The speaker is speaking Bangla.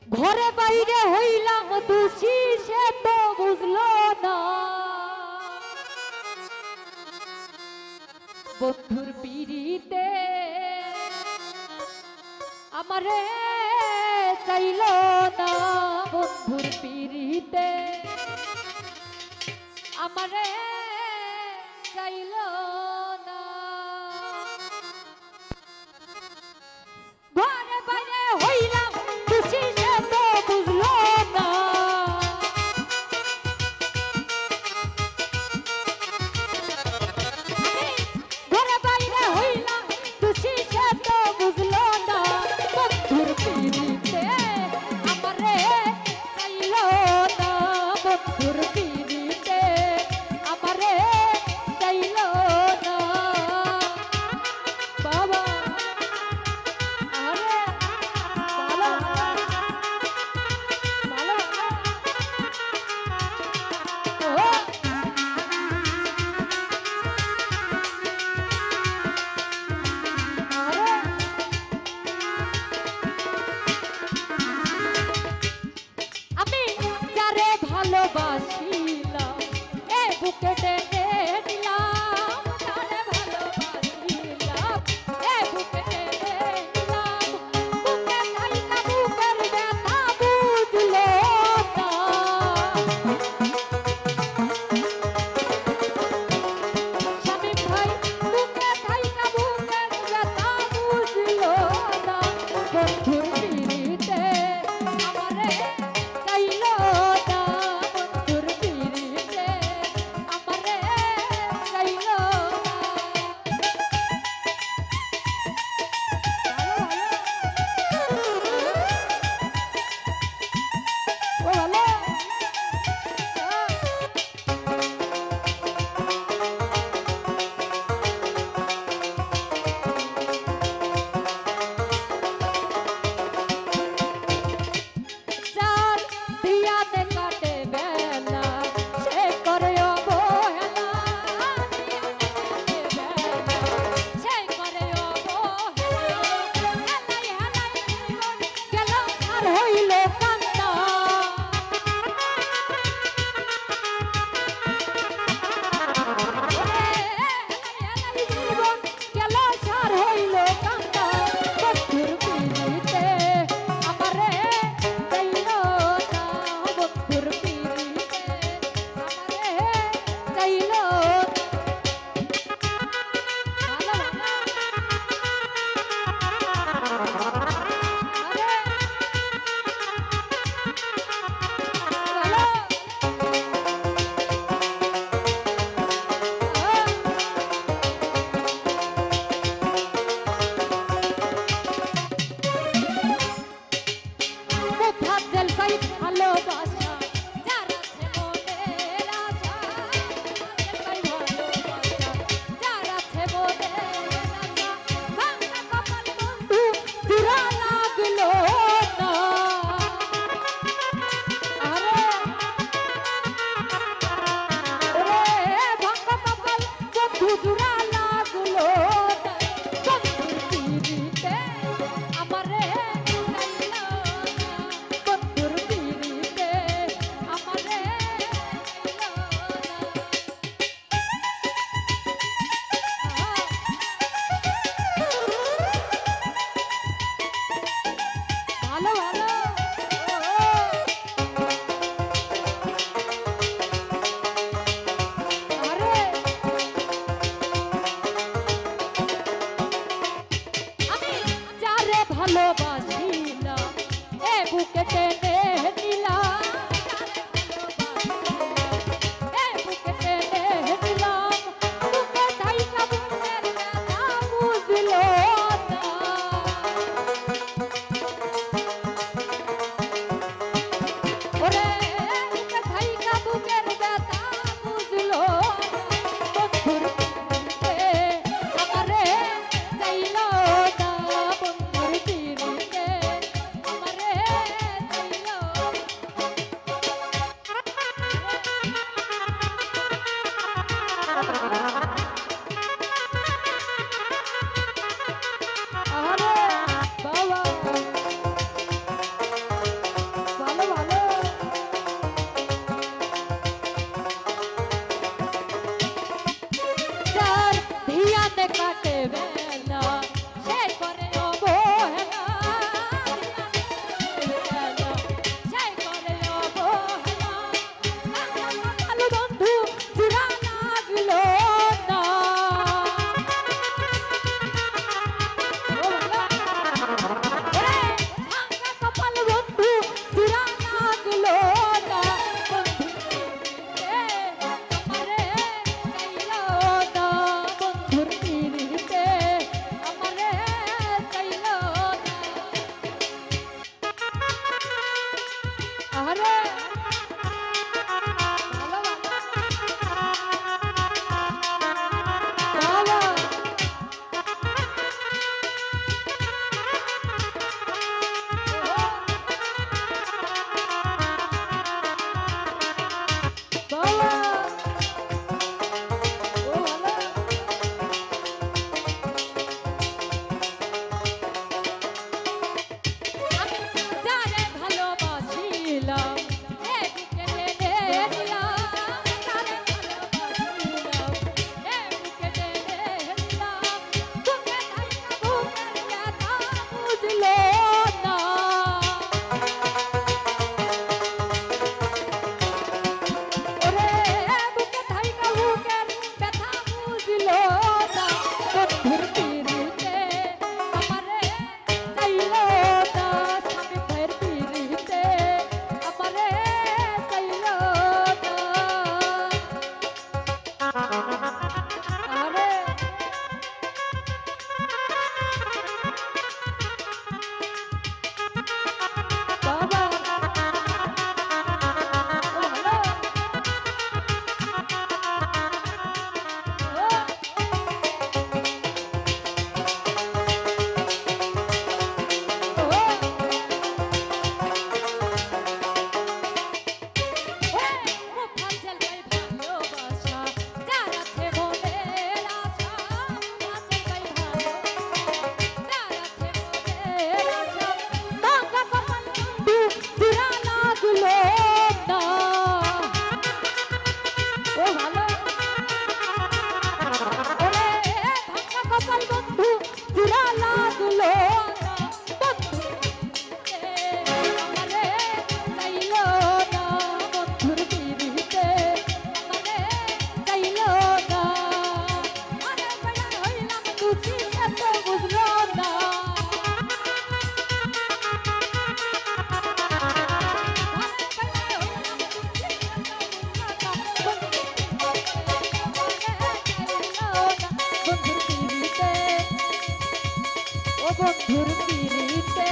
ঘরে বাইরে হইলাম দোষী সে তো বুঝলো না বন্ধুর পিড়িতে আমারে চাইল না বন্ধুর পিড়িতে আমারে চাইল না ঘরে বাইরে হইলাম খুশি সে তো বুঝলো না ঘরে বাইরে হইলাম খুশি সে তো বুঝলো না বন্ধুর পিড়িতে আমারে চাইল না বন্ধুর পিড়িতে আমারে চাইল না বাবা আরে ভালো ভালো ও আরে আমি যারে ভালোবাসিলাম এ বুকে টেনে নিলাম যারে ভালোবাসিলাম এ বুকে টেনে নিলাম বুকে থাইকা বুকের ব্যথা বুঝলো না স্বামী ভাই বুকে থাইকা বুকের ব্যথা বুঝলো না বন্ধুর পিড়িতে আমারে চাইল না বন্ধুর পিড়িতে আমারে চাইল না ভালো ভালো যার দিয়াতে কাটে বেলা সে করে অবহেলা দিয়াতে কাটে বেলা সে করে অবহেলা হেলাই হেলাই জীবন গেল আর হইল কান্না হেলাই জীবন গেল আর হইল কান্না বন্ধুর পিড়িতে আমারে চাইল না বন্ধুর পিড়িতে আমারে চাইল না ভালো আরে কোথার জলপাই ভালোবাসা যার আছে মনের আশা জলপাই ভালোবাসা যার আছে মনের আশা ভাঙা কপাল বন্ধু জোড়া লাগলো না আরে ওরে ভাঙা কপাল বন্ধু জোড়া লাগলো না বন্ধুর পিড়িতে আমারে চাইল না বন্ধুর পিড়িতে আমারে চাইল না ভালো ভালো আরে আমি যারে ভালোবাসিলাম এ বুকে টেনে নিলাম এ বুকে টেনে নিলাম বুকে থাইকা বুকের ব্যথা বুঝলো না ওরে বুকে থাইকা বুকের ব্যথা বুঝলো না বন্ধুর পিড়িতে আমারে চাইল না বন্ধুর পিড়িতে আমারে চাইল বন্ধুর পিড়িতে